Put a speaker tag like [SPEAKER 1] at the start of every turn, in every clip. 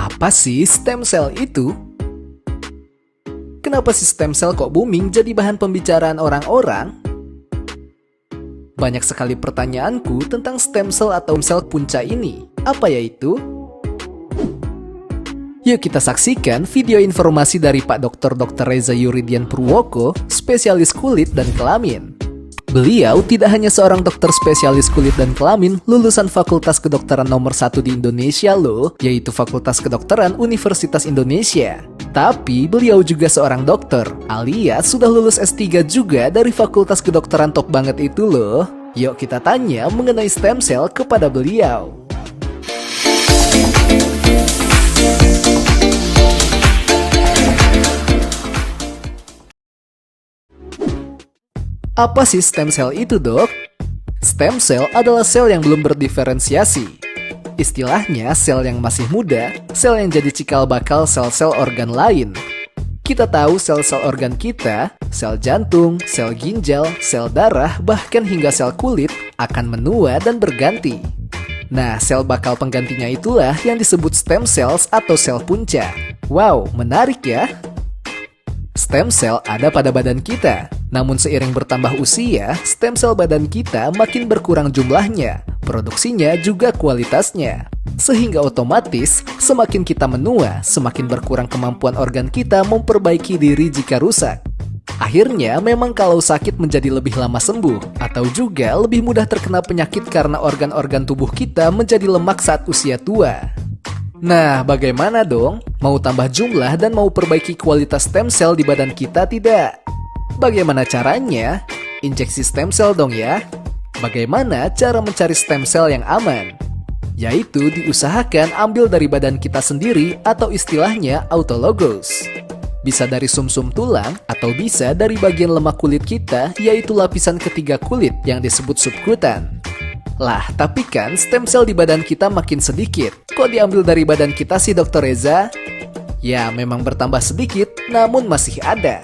[SPEAKER 1] Apa sih stem cell itu? Kenapa sih stem cell kok booming jadi bahan pembicaraan orang-orang? Banyak sekali pertanyaanku tentang stem cell atau sel punca ini. Apa ya itu? Yuk kita saksikan video informasi dari Pak Dr. Reza Yuridian Purwoko, spesialis kulit dan kelamin. Beliau tidak hanya seorang dokter spesialis kulit dan kelamin lulusan Fakultas Kedokteran nomor 1 di Indonesia loh, yaitu Fakultas Kedokteran Universitas Indonesia. Tapi beliau juga seorang dokter, alias sudah lulus S3 juga dari Fakultas Kedokteran top banget itu loh. Yuk kita tanya mengenai stem cell kepada beliau. Apa sih stem cell itu, Dok? Stem cell adalah sel yang belum berdiferensiasi. Istilahnya sel yang masih muda, sel yang jadi cikal bakal sel-sel organ lain. Kita tahu sel-sel organ kita, sel jantung, sel ginjal, sel darah, bahkan hingga sel kulit akan menua dan berganti. Nah, sel bakal penggantinya itulah yang disebut stem cells atau sel punca. Wow, menarik ya? Stem cell ada pada badan kita. Namun seiring bertambah usia, stem cell badan kita makin berkurang jumlahnya, produksinya juga kualitasnya. Sehingga otomatis, semakin kita menua, semakin berkurang kemampuan organ kita memperbaiki diri jika rusak. Akhirnya, memang kalau sakit menjadi lebih lama sembuh, atau juga lebih mudah terkena penyakit karena organ-organ tubuh kita menjadi lemak saat usia tua. Nah, bagaimana dong? Mau tambah jumlah dan mau perbaiki kualitas stem cell di badan kita tidak? Bagaimana caranya? Injeksi stem cell dong ya. Bagaimana cara mencari stem cell yang aman? Yaitu diusahakan ambil dari badan kita sendiri atau istilahnya autologous. Bisa dari sumsum tulang atau bisa dari bagian lemak kulit kita, yaitu lapisan ketiga kulit yang disebut subkutan. Lah, tapi kan stem cell di badan kita makin sedikit. Kok diambil dari badan kita sih, Dr. Reza? Ya, memang bertambah sedikit, namun masih ada.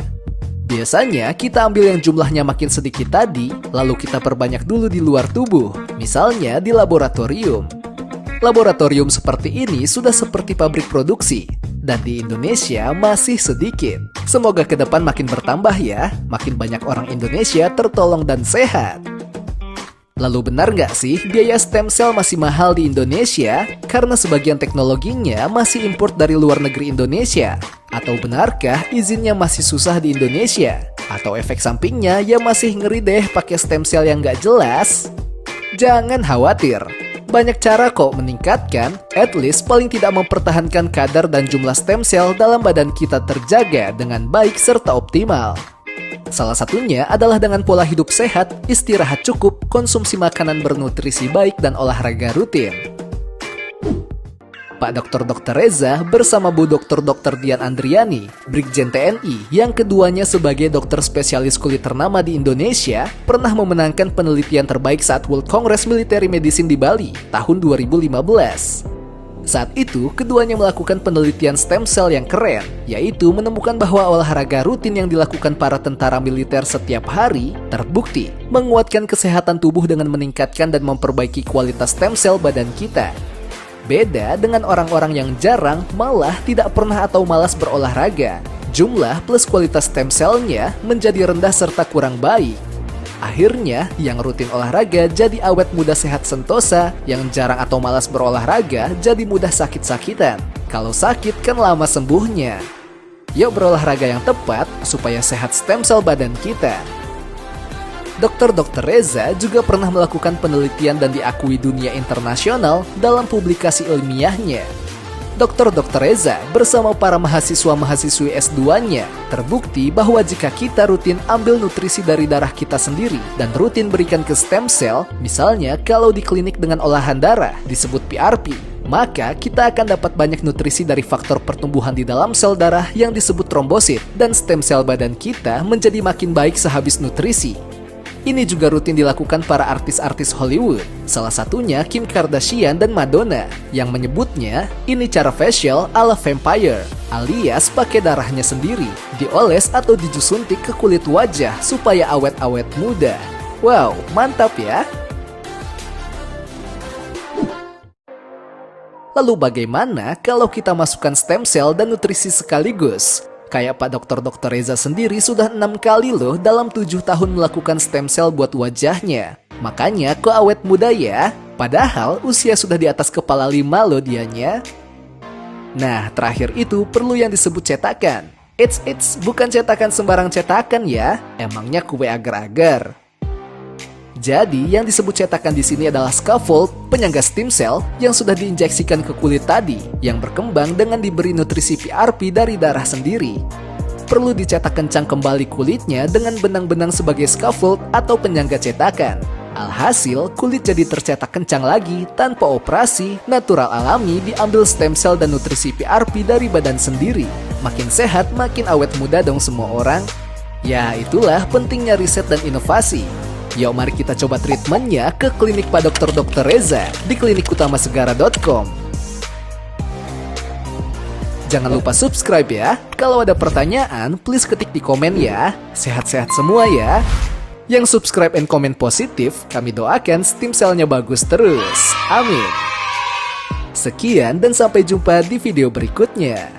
[SPEAKER 1] Biasanya kita ambil yang jumlahnya makin sedikit tadi, lalu kita perbanyak dulu di luar tubuh, misalnya di laboratorium. Laboratorium seperti ini sudah seperti pabrik produksi, dan di Indonesia masih sedikit. Semoga ke depan makin bertambah ya, makin banyak orang Indonesia tertolong dan sehat. Lalu benar nggak sih biaya stem cell masih mahal di Indonesia karena sebagian teknologinya masih import dari luar negeri Indonesia? Atau benarkah izinnya masih susah di Indonesia? Atau efek sampingnya ya masih ngeri deh pakai stem cell yang nggak jelas? Jangan khawatir, banyak cara kok meningkatkan, at least paling tidak mempertahankan kadar dan jumlah stem cell dalam badan kita terjaga dengan baik serta optimal. Salah satunya adalah dengan pola hidup sehat, istirahat cukup, konsumsi makanan bernutrisi baik, dan olahraga rutin. Pak Dr. Reza bersama Bu Dr. Dian Andriani, Brigjen TNI, yang keduanya sebagai dokter spesialis kulit ternama di Indonesia, pernah memenangkan penelitian terbaik saat World Congress Military Medicine di Bali tahun 2015. Saat itu, keduanya melakukan penelitian stem cell yang keren, yaitu menemukan bahwa olahraga rutin yang dilakukan para tentara militer setiap hari terbukti menguatkan kesehatan tubuh dengan meningkatkan dan memperbaiki kualitas stem cell badan kita. Beda dengan orang-orang yang jarang, malah tidak pernah atau malas berolahraga. Jumlah plus kualitas stem cell-nya menjadi rendah serta kurang baik. Akhirnya, yang rutin olahraga jadi awet muda sehat sentosa, yang jarang atau malas berolahraga jadi mudah sakit-sakitan. Kalau sakit kan lama sembuhnya. Yuk berolahraga yang tepat supaya sehat stem cell badan kita. Dr. Reza juga pernah melakukan penelitian dan diakui dunia internasional dalam publikasi ilmiahnya. Dr. Reza bersama para mahasiswa-mahasiswi S2-nya terbukti bahwa jika kita rutin ambil nutrisi dari darah kita sendiri dan rutin berikan ke stem cell, misalnya kalau di klinik dengan olahan darah disebut PRP, maka kita akan dapat banyak nutrisi dari faktor pertumbuhan di dalam sel darah yang disebut trombosit, dan stem cell badan kita menjadi makin baik sehabis nutrisi. Ini juga rutin dilakukan para artis-artis Hollywood, salah satunya Kim Kardashian dan Madonna, yang menyebutnya ini cara facial ala vampire, alias pakai darahnya sendiri, dioles atau disuntik ke kulit wajah supaya awet-awet muda. Wow, mantap ya! Lalu bagaimana kalau kita masukkan stem cell dan nutrisi sekaligus? Kayak Pak Dr. Reza sendiri sudah 6 kali loh dalam 7 tahun melakukan stem cell buat wajahnya. Makanya kok awet muda ya? Padahal usia sudah di atas kepala 5 loh dianya. Nah, terakhir itu perlu yang disebut cetakan. Eits, bukan cetakan sembarang cetakan ya. Emangnya kue agar-agar. Jadi, yang disebut cetakan di sini adalah scaffold, penyangga stem cell yang sudah diinjeksikan ke kulit tadi, yang berkembang dengan diberi nutrisi PRP dari darah sendiri. Perlu dicetak kencang kembali kulitnya dengan benang-benang sebagai scaffold atau penyangga cetakan. Alhasil, kulit jadi tercetak kencang lagi tanpa operasi, natural alami diambil stem cell dan nutrisi PRP dari badan sendiri. Makin sehat, makin awet muda dong semua orang. Ya, itulah pentingnya riset dan inovasi. Yuk mari kita coba treatmentnya ke klinik Pak Dr. Reza di klinikutamasegara.com. Jangan lupa subscribe ya. Kalau ada pertanyaan, please ketik di komen ya. Sehat-sehat semua ya. Yang subscribe and komen positif, kami doakan stem cell-nya bagus terus. Amin. Sekian dan sampai jumpa di video berikutnya.